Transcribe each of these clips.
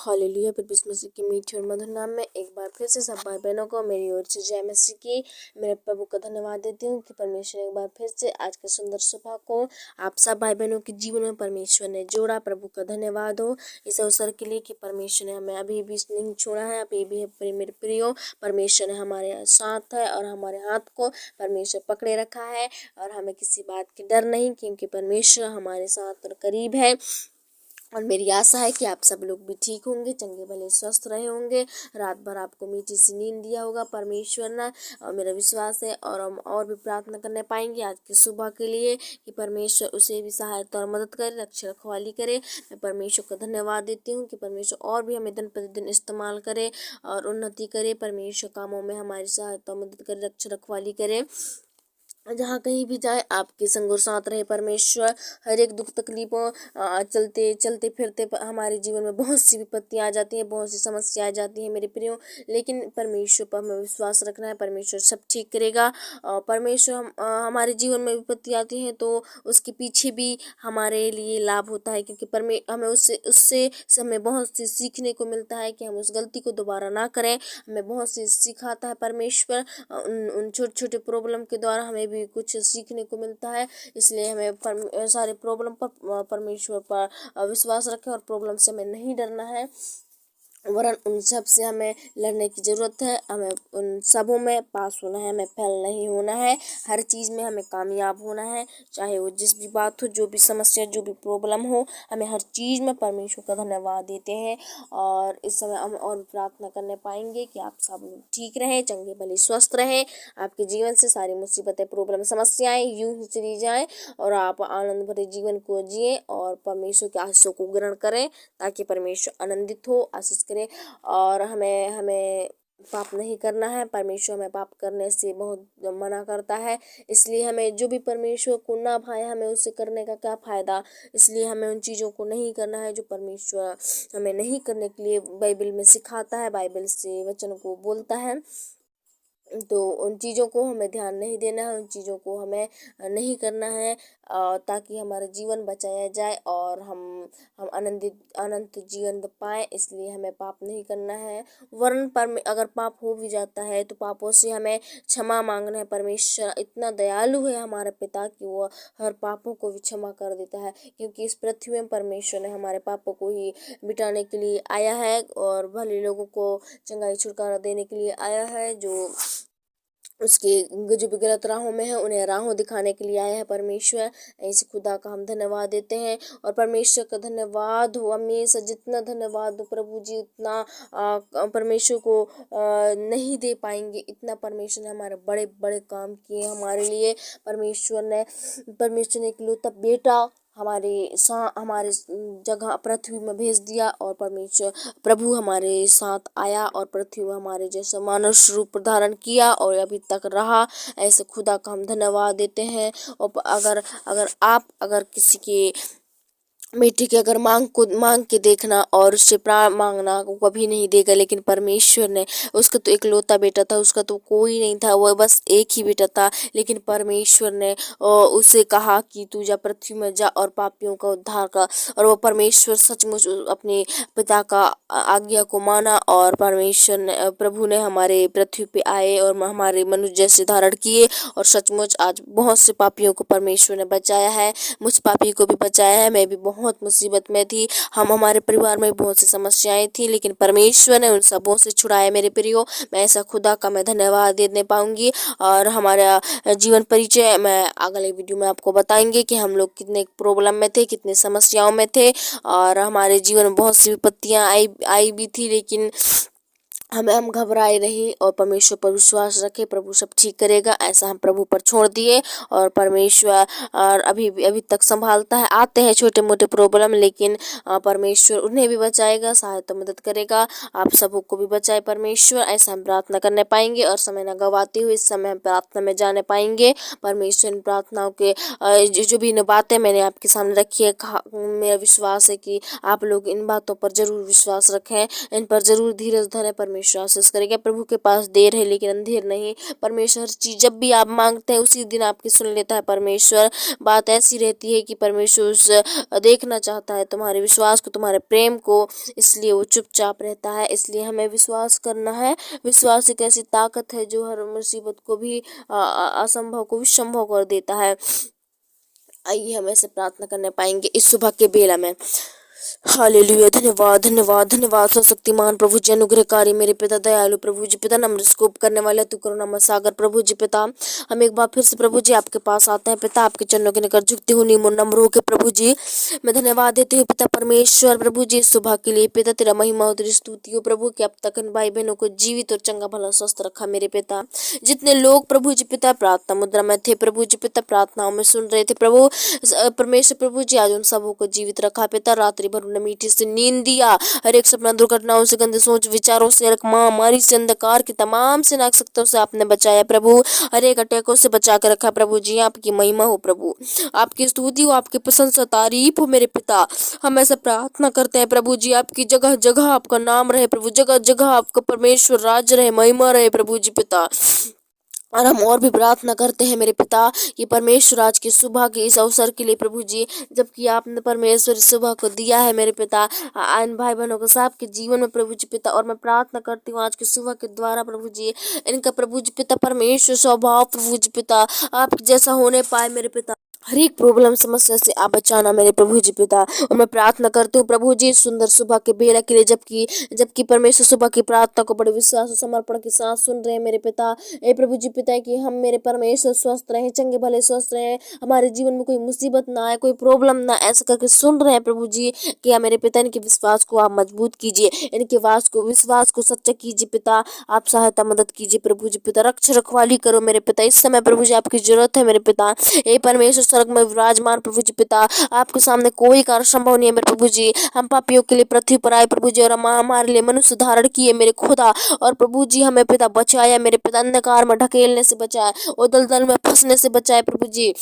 Hallelujah. प्रभु यीशु मसीह के मीठे और मधुर नाम में एक बार फिर से सब भाई बहनों को मेरी ओर से जय मसीह की। मेरे प्रभु का धन्यवाद देती हूँ कि परमेश्वर ने एक बार फिर से आज के सुंदर सुबह को आप सब भाई बहनों के जीवन में परमेश्वर ने जोड़ा। प्रभु का धन्यवाद हो इस अवसर के लिए कि परमेश्वर ने हमें अभी भी नहीं छोड़ा है, अभी भी है मेरे प्रियो। परमेश्वर ने हमारे साथ है और हमारे हाथ को परमेश्वर पकड़े रखा है और हमें किसी बात की डर नहीं, क्योंकि परमेश्वर हमारे साथ और करीब है। और मेरी आशा है कि आप सब लोग भी ठीक होंगे, चंगे भले स्वस्थ रहे होंगे, रात भर आपको मीठी सी नींद दिया होगा परमेश्वर ने। और मेरा विश्वास है और हम और भी प्रार्थना करने पाएंगे आज की सुबह के लिए कि परमेश्वर उसे भी सहायता और मदद करे, रक्षा रखवाली करे। मैं परमेश्वर का धन्यवाद देती हूँ कि परमेश्वर और भी हमें दिन प्रतिदिन इस्तेमाल करे और उन्नति करे। परमेश्वर कामों में हमारी सहायता और मदद करे, रक्षा रखवाली करे। जहाँ कहीं भी जाए आपके संग और साथ रहे परमेश्वर। हर एक दुख तकलीफों चलते चलते फिरते हमारे जीवन में बहुत सी विपत्तियाँ आ जाती हैं, बहुत सी समस्याएं आ जाती हैं मेरे प्रियो, लेकिन परमेश्वर पर हमें विश्वास रखना है। परमेश्वर सब ठीक करेगा। परमेश्वर हमारे जीवन में विपत्ति आती है तो उसके पीछे भी हमारे लिए लाभ होता है, क्योंकि हमें उससे हमें बहुत सी सीखने को मिलता है कि हम उस गलती को दोबारा ना करें। हमें बहुत सी सिखाता है परमेश्वर। उन छोटे छोटे प्रॉब्लम के द्वारा हमें भी कुछ सीखने को मिलता है। इसलिए हमें सारे प्रॉब्लम पर परमेश्वर पर विश्वास रखें और प्रॉब्लम से हमें नहीं डरना है, वरन उन सब से हमें लड़ने की ज़रूरत है। हमें उन सबों में पास होना है, हमें फेल नहीं होना है। हर चीज़ में हमें कामयाब होना है, चाहे वो जिस भी बात हो, जो भी समस्या, जो भी प्रॉब्लम हो, हमें हर चीज़ में परमेश्वर का धन्यवाद देते हैं। और इस समय हम और प्रार्थना करने पाएंगे कि आप सब लोग ठीक रहें, चंगे भले स्वस्थ रहें, आपके जीवन से सारी मुसीबतें, प्रॉब्लम, समस्याएँ यूँ ही चली जाएँ और आप आनंद भरे जीवन को जिए और परमेश्वर के आशीषों को ग्रहण करें, ताकि परमेश्वर आनंदित हो, आशीष करे। और हमें पाप नहीं करना है। परमेश्वर हमें पाप करने से बहुत मना करता है, इसलिए हमें जो भी परमेश्वर को ना भाए हमें उससे करने का क्या फ़ायदा। इसलिए हमें उन चीज़ों को नहीं करना है जो परमेश्वर हमें नहीं करने के लिए बाइबल में सिखाता है, बाइबल से वचन को बोलता है। तो उन चीज़ों को हमें ध्यान नहीं देना है, उन चीज़ों को हमें नहीं करना है, ताकि हमारा जीवन बचाया जाए और हम अनंत जीवन पाएँ। इसलिए हमें पाप नहीं करना है। वरन अगर पाप हो भी जाता है तो पापों से हमें क्षमा मांगना है। परमेश्वर इतना दयालु है हमारे पिता कि वो हर पापों को भी क्षमा कर देता है, क्योंकि इस पृथ्वी में परमेश्वर ने हमारे पापों को ही मिटाने के लिए आया है और भले लोगों को चंगाई छुटकारा देने के लिए आया है। जो उसके जो भी गलत राहों में है उन्हें राहों दिखाने के लिए आया है परमेश्वर। ऐसे खुदा का हम धन्यवाद देते हैं और परमेश्वर का धन्यवाद हो हमेशा। जितना धन्यवाद हो प्रभु जी उतना परमेश्वर को नहीं दे पाएंगे। इतना परमेश्वर ने हमारे बड़े बड़े काम किए हमारे लिए। परमेश्वर ने एक इकलौता बेटा हमारे जगह पृथ्वी में भेज दिया और परमेश्वर प्रभु हमारे साथ आया और पृथ्वी में हमारे जैसा मानुष रूप धारण किया और अभी तक रहा। ऐसे खुदा का हम धन्यवाद देते हैं। और अगर किसी के बेटे के अगर मांग के देखना और उससे प्राण मांगना, वो कभी नहीं देगा। लेकिन परमेश्वर ने, उसका तो इकलौता बेटा था, उसका तो कोई नहीं था, वो बस एक ही बेटा था, लेकिन परमेश्वर ने उसे कहा कि तू जा पृथ्वी में जा और पापियों का उद्धार कर। और वो परमेश्वर सचमुच अपने पिता का आज्ञा को माना और परमेश्वर ने, प्रभु ने हमारे पृथ्वी पे आए और हमारे मनुष्य जैसे धारण किए और सचमुच आज बहुत से पापियों को परमेश्वर ने बचाया है। मुझ पापी को भी बचाया है। मैं भी बहुत मुसीबत में थी, हमारे परिवार में बहुत सी समस्याएं थी, लेकिन परमेश्वर ने उन सबों से छुड़ाया मेरे प्रियो। मैं ऐसा खुदा का मैं धन्यवाद देने पाऊंगी। और हमारा जीवन परिचय मैं अगले वीडियो में आपको बताएंगे कि हम लोग कितने प्रॉब्लम में थे, कितने समस्याओं में थे और हमारे जीवन में बहुत सी विपत्तियां आई भी थी, लेकिन हम घबराए नहीं और परमेश्वर पर विश्वास रखे। प्रभु सब ठीक करेगा, ऐसा हम प्रभु पर छोड़ दिए और परमेश्वर और अभी तक संभालता है। आते हैं छोटे मोटे प्रॉब्लम, लेकिन परमेश्वर उन्हें भी बचाएगा, सहायता मदद करेगा, आप सबों को भी बचाए परमेश्वर। ऐसा हम प्रार्थना करने पाएंगे और समय न गवाते हुए इस समय हम प्रार्थना में जाने पाएंगे। परमेश्वर इन प्रार्थनाओं के जो भी बातें मैंने आपके सामने रखी है, मेरा विश्वास है कि आप लोग इन बातों पर जरूर विश्वास रखें, इन पर जरूर धीरज धरें। परमेश्वर परमेश्वर आशीष करेगा। प्रभु के पास देर है लेकिन अंधेर नहीं। परमेश्वर हर चीज जब भी आप मांगते हैं उसी दिन आपकी सुन लेता है परमेश्वर। बात ऐसी रहती है कि परमेश्वर देखना चाहता है तुम्हारे विश्वास को, तुम्हारे प्रेम को, इसलिए वो चुपचाप रहता है। इसलिए हमें विश्वास करना है। विश्वास एक ऐसी ताकत है जो हर मुसीबत को भी असंभव को भी संभव कर देता है। आइए हम ऐसे प्रार्थना करने पाएंगे इस सुबह के बेला में। हालेलुया। धन्यवाद धन्यवाद धन्यवाद सर्वशक्तिमान प्रभु जी, अनुग्रहकारी मेरे पिता, दयालु प्रभु जी पिता, नम्र स्कोप करने वाले तू करुणा सागर प्रभु जी पिता, हम एक बार फिर से प्रभु जी आपके पास आते हैं पिता, आपके चरणों के निकट झुकती हूँ नीमो नम्र होकर प्रभु जी मैं धन्यवाद देती हूँ पिता परमेश्वर प्रभु जी इस सुबह के लिए पिता। तेरा महिमा और तेरी स्तुति हो प्रभु कि अब तक इन भाई बहनों को जीवित और चंगा भला स्वस्थ रखा मेरे पिता। जितने लोग प्रभु जी पिता प्रार्थना मुद्रा में थे प्रभु जी पिता, प्रार्थनाओं में सुन रहे थे प्रभु परमेश्वर प्रभु जी, आज उन सबों को जीवित रखा पिता। रात्रि भर उन्हें मीठी से नींद दिया। हर एक सपना, दुर्घटनाओं से, गंदे सोच विचारों से, हर एक महामारी से, अंधकार की तमाम से नाशकताओं से आपने बचाया प्रभु। हर एक अटैकों से बचा के रखा प्रभु जी। आपकी महिमा हो प्रभु, आपकी स्तुति हो, आपकी प्रशंसा तारीफ हो मेरे पिता। हम ऐसे प्रार्थना करते हैं प्रभु जी, आपकी जगह जगह आपका नाम रहे प्रभु, जगह जगह आपका परमेश्वर राज रहे, महिमा रहे प्रभु जी पिता। और हम और भी प्रार्थना करते हैं मेरे पिता कि परमेश्वर आज की सुबह के इस अवसर के लिए प्रभु जी, जबकि आपने परमेश्वर इस सुबह को दिया है मेरे पिता इन भाई बहनों को सबके जीवन में प्रभु जी पिता। और मैं प्रार्थना करती हूँ आज की सुबह के द्वारा प्रभु जी इनका प्रभु जी पिता परमेश्वर स्वभाव प्रभु जी पिता आप जैसा होने पाए मेरे पिता। हर एक प्रॉब्लम समस्या से आप बचाना मेरे प्रभु जी पिता। और मैं प्रार्थना करती हूँ प्रभु जी सुंदर सुबह के बेला के लिए, जबकि परमेश्वर सुबह की प्रार्थना को बड़े विश्वास और समर्पण के साथ सुन रहे हैं मेरे पिता। ए प्रभु जी पिता कि हम मेरे परमेश्वर स्वस्थ रहें, चंगे भले स्वस्थ रहें, हमारे जीवन में कोई मुसीबत ना आए, कोई प्रॉब्लम ना, ऐसा करके सुन रहे हैं प्रभु जी कि आप मेरे पिता इनके विश्वास को आप मजबूत कीजिए, इनके विश्वास को सच्चा कीजिए पिता। आप सहायता मदद कीजिए प्रभु जी पिता, रक्षा रखवाली करो मेरे पिता। इस समय प्रभु जी आपकी जरूरत है मेरे पिता। ए परमेश्वर स्वर्ग में विराजमान प्रभु जी पिता, आपके सामने कोई कार्य संभव नहीं है मेरे प्रभु जी। हम पापियों के लिए पृथ्वी पर आए प्रभु जी, और हमारे लिए मनुष्य धारण किए मेरे खुदा। और प्रभु जी हमें पिता बचाया मेरे पिता, अंधकार में ढकेलने से बचाया और दलदल में फंसने से बचाए प्रभु जी।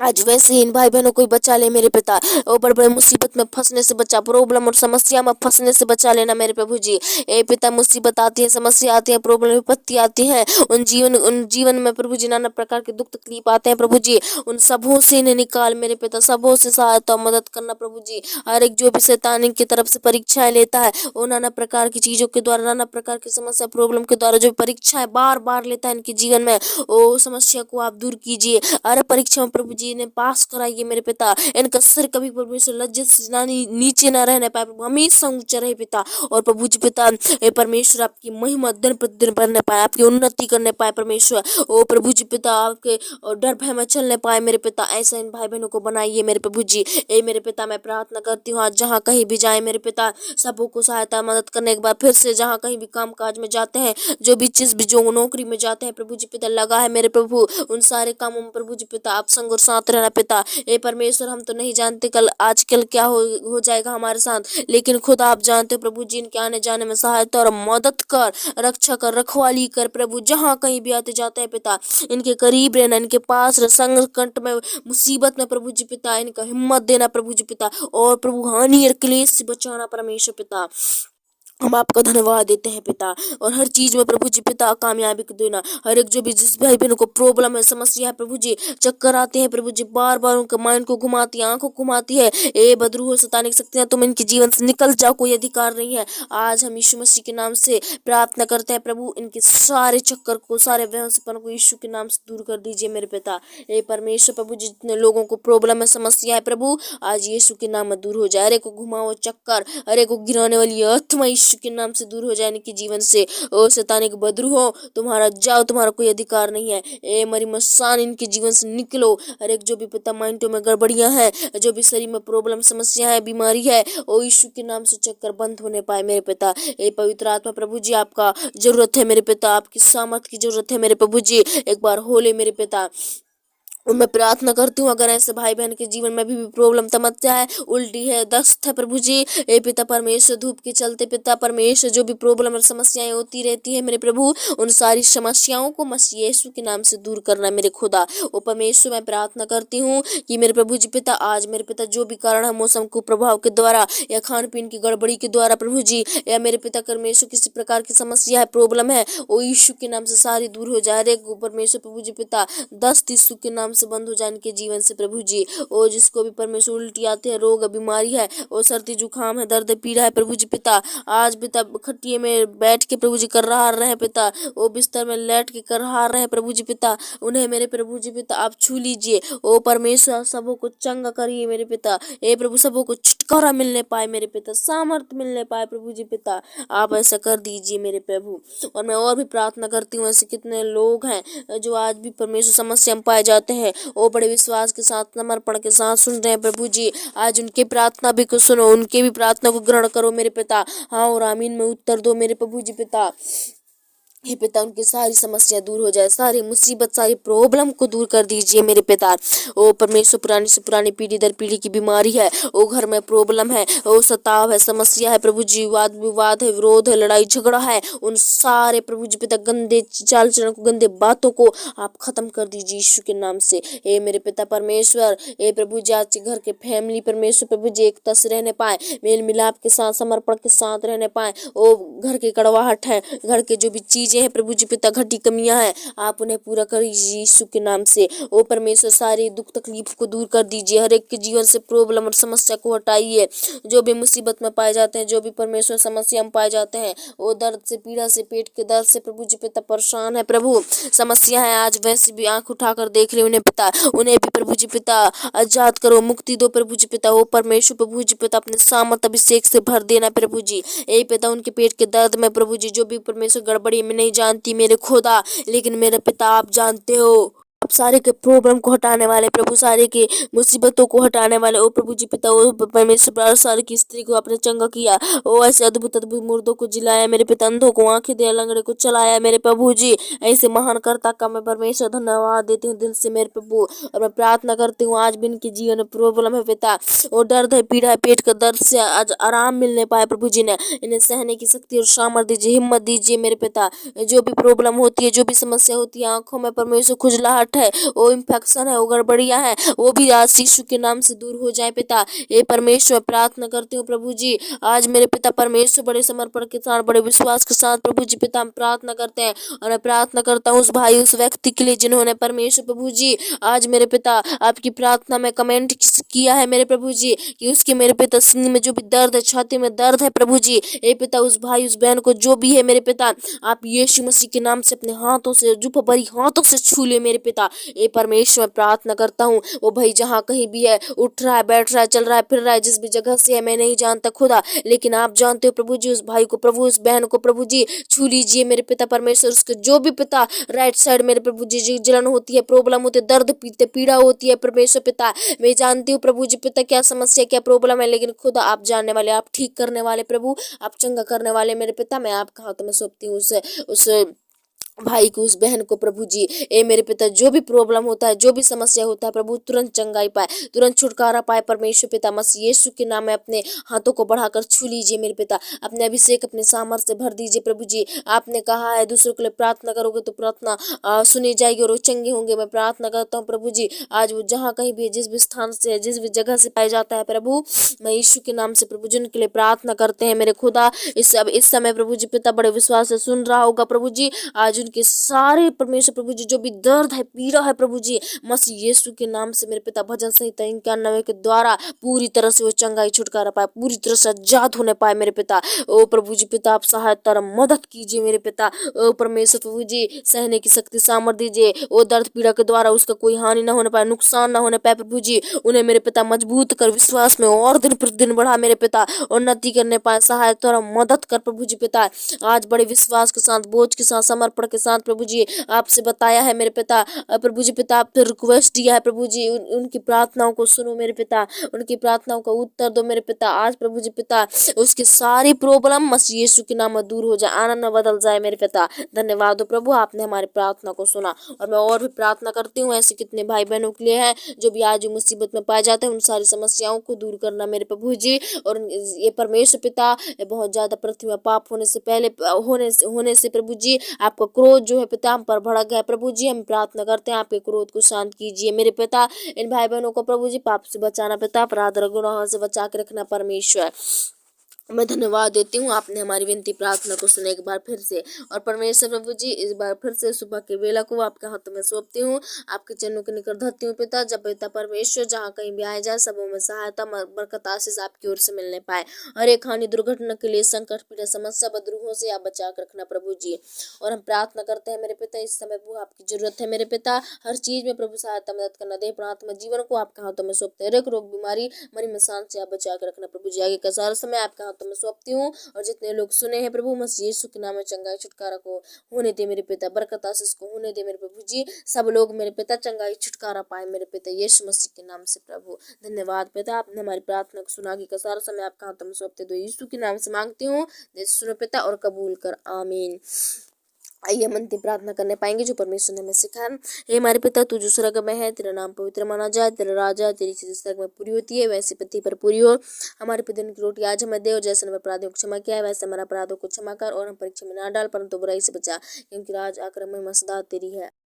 आज वैसे ही इन भाई बहनों को बचा ले मेरे पिता, और बड़े बड़े मुसीबत में फंसने से बचा, प्रॉब्लम और समस्या में फंसने से बचा लेना मेरे प्रभु जी। ए पिता मुसीबत आती है, समस्या आती है, प्रॉब्लम विपत्ति आती है, उन जीवन में प्रभु जी नाना प्रकार के दुख तकलीफ आते हैं प्रभु जी, उन सबों से इन्हें निकाल मेरे पिता, सबों से सहायता मदद करना प्रभु जी। हर एक जो भी शैतान की तरफ से परीक्षाएं लेता है, वो नाना प्रकार की चीजों के द्वारा, नाना प्रकार की समस्या प्रॉब्लम के द्वारा जो परीक्षाएं बार बार लेता है इनके जीवन में, वो समस्या को आप दूर कीजिए। हर परीक्षा में प्रभु जी इन्हें पास कराइए मेरे पिता। इनका सिर कभी परमेश्वर लज्जित से नीचे ना रहने पाए प्रभु, हमेशा ऊंचा रहे पिता। और प्रभु जी पिता परमेश्वर आपकी महिमा दिन प्रतिदिन बढ़ने पाए, आपकी उन्नति करने पाए परमेश्वर। ओ प्रभु जी पिता आपके डर भय में चलने पाए मेरे पिता। ऐसा इन भाई बहनों को बनाइए मेरे प्रभु जी। ए मेरे पिता मैं प्रार्थना करती हूँ आज जहाँ कहीं भी जाए मेरे पिता, सबों को सहायता मदद करने एक बार फिर से, जहाँ कहीं भी काम काज में जाते हैं, जो भी चीज भी जो नौकरी में जाते हैं प्रभु जी पिता लगा है मेरे प्रभु, उन सारे कामों में प्रभु जी पिता आप संग और साथ रहना पिता। ए परमेश्वर हम तो नहीं जानते कल आजकल क्या हो जाएगा हमारे साथ, लेकिन खुद आप जानते हो प्रभु जी। इनके आने जाने में सहायता और मदद कर, रक्षा कर, रखवाली कर प्रभु, जहाँ कहीं भी आते जाते हैं पिता इनके करीब रहना, इनके पास रह, संकट में मुसीबत में प्रभु जी पिता इनका हिम्मत देना प्रभु जी पिता, और प्रभु हानि और क्लेश से बचाना परमेश्वर पिता। हम आपका धन्यवाद देते हैं पिता। और हर चीज में प्रभु जी पिता कामयाबी को देना। हर एक जो भी जिस भाई बहनों को प्रॉब्लम है, समस्या है प्रभु जी, चक्कर आते हैं प्रभु जी, बार बार उनके माइंड को घुमाती है, आंखों को घुमाती है, ए बदरू हो सताने की शक्तियां तुम इनके जीवन से निकल जाओ, कोई अधिकार नहीं है। आज हम यीशु मसीह के नाम से प्रार्थना करते हैं प्रभु, इनके सारे चक्कर को, सारे व्यवस्थापन को यीशु के नाम से दूर कर दीजिए मेरे पिता। ए परमेश्वर प्रभु जी जितने लोगों को प्रॉब्लम है, समस्या है प्रभु, आज यीशु के नाम में दूर हो जाए। अरे को घुमाओ चक्कर, अरे को गिराने वाली आत्मा यीशु के नाम से दूर हो जाए इनके जीवन से। ओ शैतानिक बदरू हो, तुम्हारा जाओ, तुम्हारा कोई अधिकार नहीं है। ए मरी मसान इनके जीवन से निकलो। हर एक जो भी पिता माइंडों में गड़बड़ियां हैं, जो भी शरीर में प्रॉब्लम समस्या है, बीमारी है, ओ यीशु के नाम से चक्कर बंद होने पाए मेरे पिता। ए पवित्र आत्मा प्रभु जी आपका जरूरत है मेरे पिता, आपकी सामर्थ की जरूरत है मेरे प्रभु जी, एक बार हो ले मेरे पिता। और मैं प्रार्थना करती हूँ, अगर ऐसे भाई बहन के जीवन में भी प्रॉब्लम समस्या है, उल्टी है, दस्त है प्रभु जी, ए पिता परमेश्वर, धूप के चलते पिता परमेश्वर जो भी प्रॉब्लम और समस्याएं होती रहती है मेरे प्रभु, उन सारी समस्याओं को मसीह यीशु के नाम से दूर करना मेरे खुदा। ओ परमेश्वर, मैं प्रार्थना करती हूँ कि मेरे प्रभु जी पिता, आज मेरे पिता जो भी कारण है मौसम को प्रभाव के द्वारा या खान पीन की गड़बड़ी के द्वारा प्रभु जी, या मेरे पिता परमेश्वर किसी प्रकार की समस्या है, प्रॉब्लम है, ओ यीशु के नाम से सारी दूर हो जाए रे परमेश्वर प्रभु जी पिता। दस्त यीशु के नाम से बंद हो जाए इनके जीवन से प्रभु जी। ओ जिसको भी परमेश्वर उल्टी आते हैं, रोग बीमारी है, ओ सर्दी जुकाम है, दर्द पीड़ा है प्रभु जी पिता, आज पिता खटिए में बैठ के प्रभु जी कर रहा रहे पिता, ओ बिस्तर में लेट के कर रहा रहे प्रभु जी पिता, उन्हें मेरे प्रभु जी पिता आप छू लीजिए। ओ परमेश्वर, सबों को चंगा करिए मेरे पिता, ए प्रभु सबों को छुटकारा मिलने पाए मेरे पिता, सामर्थ मिलने पाए प्रभु जी पिता, आप ऐसा कर दीजिए मेरे प्रभु। और मैं और भी प्रार्थना करती हूँ, ऐसे कितने लोग हैं जो आज भी परमेश्वर समस्या में पाए जाते हैं, वो बड़े विश्वास के साथ समर्पण के साथ सुन रहे हैं प्रभु जी, आज उनके प्रार्थना भी को सुनो, उनके भी प्रार्थना को ग्रहण करो मेरे पिता, हाँ और आमीन में उत्तर दो मेरे प्रभु जी पिता। हे पिता, उनकी सारी समस्या दूर हो जाए, सारी मुसीबत सारी प्रॉब्लम को दूर कर दीजिए मेरे पिता। ओ परमेश्वर, पुरानी से पुरानी पीढ़ी दर पीढ़ी की बीमारी है, ओ घर में प्रॉब्लम है, ओ सताव है, समस्या है प्रभु जी, वाद विवाद है, विरोध है, लड़ाई झगड़ा है, उन सारे प्रभु जी पिता गंदे चाल चलन को, गंदे बातों को आप खत्म कर दीजिए यीशु के नाम से। हे मेरे पिता परमेश्वर, हे प्रभु जी, आज के घर के फैमिली परमेश्वर प्रभु जी एकता से रहने पाए, मेल मिलाप के साथ समर्पण के साथ रहने पाए, ओ घर के कड़वाहट है, घर के जो भी चीजें है प्रभु जी पिता, घटी कमियां हैं, आप उन्हें पूरा करिए यीशु के नाम से। ओ परमेश्वर, सारी दुख तकलीफ को दूर कर दीजिए, हर एक के जीवन से प्रॉब्लम और समस्या को हटाइए, जो भी मुसीबत में पाए जाते हैं, जो भी परमेश्वर समस्या में पाए जाते हैं, वो दर्द से पीड़ा से पेट के दर्द से प्रभु जी पिता परेशान है प्रभु, समस्या है, आज वैसे भी आंख उठाकर देख रहे उन्हें पिता, उन्हें भी प्रभु जी पिता आजाद करो, मुक्ति दो प्रभु जी पिता। ओ परमेश्वर प्रभु जी पिता, अपने सामर्थ अभिषेक से भर देना प्रभु जी, ए पिता उनके पेट के दर्द में प्रभु जी, जो भी परमेश्वर गड़बड़ी में नहीं जानती मेरे खुदा, लेकिन मेरे पिता आप जानते हो, आप सारे के प्रॉब्लम को हटाने वाले प्रभु, सारे के मुसीबतों को हटाने वाले, ओ प्रभु जी पिता, ओ परमेश्वर, सारे की स्त्री को आपने चंगा किया, ओ ऐसे अद्भुत अद्भुत मुर्दों को जिलाया मेरे पिता, अंधों को आंखें दिया, लंगड़े को चलाया मेरे प्रभु जी, ऐसे महान कर्ता का मैं परमेश्वर धन्यवाद देती हूँ दिल से मेरे प्रभु। और मैं प्रार्थना करती हूँ, आज भी इनके जीवन में प्रॉब्लम है पिता, और दर्द है, पीड़ा है, पेट का दर्द से आज आराम मिलने पाए प्रभु जी ने, इन्हें सहने की शक्ति और सामर्थ दीजिए, हिम्मत दीजिए मेरे पिता, जो भी प्रॉब्लम होती है, जो भी समस्या होती है, आंखों में परमेश्वर खुजलाहट है, वो इन्फेक्शन है, वो गड़बड़िया है, वो भी आज यीशु के नाम से दूर हो जाए पिता। ये परमेश्वर, प्रार्थना करती हूँ प्रभु जी, आज मेरे पिता परमेश्वर बड़े समर्पण के साथ, बड़े विश्वास के साथ प्रभु जी पिता हम प्रार्थना करते हैं, और मैं प्रार्थना करता हूँ उस भाई उस व्यक्ति के लिए जिन्होंने परमेश्वर प्रभु जी आज मेरे पिता आपकी प्रार्थना में कमेंट किया है मेरे प्रभु जी, कि उसके मेरे पिता सीने में जो भी दर्द है, छाती में दर्द है प्रभु जी, ए पिता उस भाई उस बहन को जो भी है मेरे पिता, आप यीशु मसीह के नाम से अपने हाथों से, जुप भरी हाथों से छू ले मेरे पिता। ए परमेश्वर, प्रार्थना करता हूँ वो भाई जहाँ कहीं भी है, उठ रहा है, बैठ रहा है, चल रहा है, फिर रहा है, जिस भी जगह से है मैं नहीं जानता खुदा, लेकिन आप जानते हो प्रभु जी, उस भाई को प्रभु, उस बहन को प्रभु जी छू लीजिए मेरे पिता परमेश्वर, उसके जो भी पिता राइट साइड मेरे प्रभु जी जलन होती है, प्रॉब्लम होती है, दर्द पीते पीड़ा होती है परमेश्वर पिता, मैं जानती हूँ प्रभु जी पिता क्या समस्या क्या प्रॉब्लम है, लेकिन खुदा आप जानने वाले, आप ठीक करने वाले प्रभु, आप चंगा करने वाले मेरे पिता, मैं आपका हाथों में सौंपती हूँ उस भाई को, उस बहन को प्रभु जी, ए मेरे पिता जो भी प्रॉब्लम होता है, जो भी समस्या होता है प्रभु, तुरंत चंगाई पाए, तुरंत छुटकारा पाए परमेश्वर पिता, मसीह यीशु के नाम में अपने हाथों को बढ़ाकर छू लीजिए मेरे पिता, अपने अभिषेक अपने सामर्थ से भर दीजिए प्रभु जी। आपने कहा है दूसरों के लिए प्रार्थना करोगे तो प्रार्थना सुनी जाएगी और वो चंगे होंगे। मैं प्रार्थना करता हूँ प्रभु जी, आज वो जहाँ कहीं भी जिस भी स्थान से जिस भी जगह से पाया जाता है प्रभु, मैं यीशु के नाम से प्रभु जी उनके लिए प्रार्थना करते हैं मेरे खुदा। इस समय प्रभु जी पिता बड़े विश्वास से सुन रहा होगा प्रभु जी, आज के सारे परमेश्वर प्रभु जी जो भी दर्द है पीड़ा है प्रभु जी, मसीह यीशु के नाम से मेरे पिता भजन संहिता 91 के द्वारा पूरी तरह से वो चंगाई छुटकारा पाए, पूरी तरह से आजाद होने पाए मेरे पिता। ओ प्रभु जी पिता आप सहायता और मदद कीजिए मेरे पिता। ओ परमेश्वर प्रभु जी सहने की शक्ति सामर्थ दीजिए, ओ दर्द पीड़ा के द्वारा उसका कोई हानि ना होने पाए, नुकसान ना होने पाए प्रभु जी, उन्हें मेरे पिता मजबूत कर विश्वास में और दिन प्रतिदिन बढ़ा मेरे पिता, उन्नति करने पाए, सहायता और मदद कर प्रभु जी पिता। आज बड़े विश्वास के साथ बोझ के साथ समर्पण के साथ प्रभु जी आपसे बताया है मेरे पिता। प्रभु जी पिता आपसे रिक्वेस्ट दिया है प्रभु जी, उनकी प्रार्थनाओं को सुनो मेरे पिता, उनकी प्रार्थनाओं का उत्तर दो मेरे पिता। आज प्रभु जी पिता उसकी सारी प्रॉब्लम मसीह यीशु के नाम में दूर हो जाए, आनंद में बदल जाए मेरे पिता। धन्यवाद हो प्रभु, आपने हमारी प्रार्थना को सुना। और मैं और भी प्रार्थना करती हूँ ऐसे कितने भाई बहनों के लिए हैं जो भी आज मुसीबत में पाए जाते हैं, उन सारी समस्याओं को दूर करना मेरे प्रभु जी। और ये परमेश्वर पिता बहुत ज्यादा पृथ्वी में पाप होने से पहले होने से प्रभु जी आपका क्रोध जो है पिता हम पर भड़क गया प्रभु जी। हम प्रार्थना करते हैं आपके क्रोध को शांत कीजिए मेरे पिता। इन भाई बहनों को प्रभु जी पाप से बचाना पिता, अपराध और गुनाहों से बचा के रखना परमेश्वर। मैं धन्यवाद देती हूँ, आपने हमारी विनती प्रार्थना को सुना एक बार फिर से। और परमेश्वर प्रभु जी इस बार फिर से सुबह के वेला को आपके हाथों में सौंपती हूँ, आपके चरणों के निकट धरती हूँ पिता। जब पिता परमेश्वर जहाँ कहीं भी आए जाए सबों में सहायता बरकत आशीष आपकी ओर से मिलने पाए। हर एक हानि दुर्घटना के लिए संकट पीड़ा समस्या बदरूहों से आप बचा कर रखना प्रभु जी। और हम प्रार्थना करते हैं मेरे पिता इस समय प्रभु आपकी जरूरत है मेरे पिता, हर चीज में प्रभु सहायता मदद करना दे। प्रार्थना जीवन को आपके हाथों में सौंपते हैं, रोग बीमारी मरी मसान से आप बचा कर रखना प्रभु जी। आगे का सारा समय आपके हाथों में सौंपती हूँ। और जितने लोग सुने हैं प्रभु मसीह यीशु के नाम में चंगाई छुटकारा को होने दे मेरे पिता, बरकत आशीष को होने दे मेरे प्रभु जी। सब लोग मेरे पिता चंगाई छुटकारा पाए मेरे पिता यीशु मसीह के नाम से प्रभु। धन्यवाद पिता, आपने हमारी प्रार्थना को सुना। का सारा समय आपके हाथों में सौंपते दो यीशु के नाम से मांगती हूँ, सुनो पिता और कबूल कर, आमीन। आइए हम अंतिम प्रार्थना करने पाएंगे जो परमेश्वर ने हमें सिखाया। हे हमारे पिता तू जो स्वर्ग में है, तेरा नाम पवित्र माना जाए, तेरा राजा तेरी इच्छा स्वर्ग में पूरी होती है वैसे पृथ्वी पर पूरी हो। हमारे प्रतिदिन की रोटी आज हमें दे, और जैसे हमें अपराधियों को क्षमा किया है वैसे हमारा अपराधों को क्षमा कर, और हम परीक्षा में ना डाल परंतु बुराई से बचा, क्योंकि राज आकर महिमा सदा तेरी है।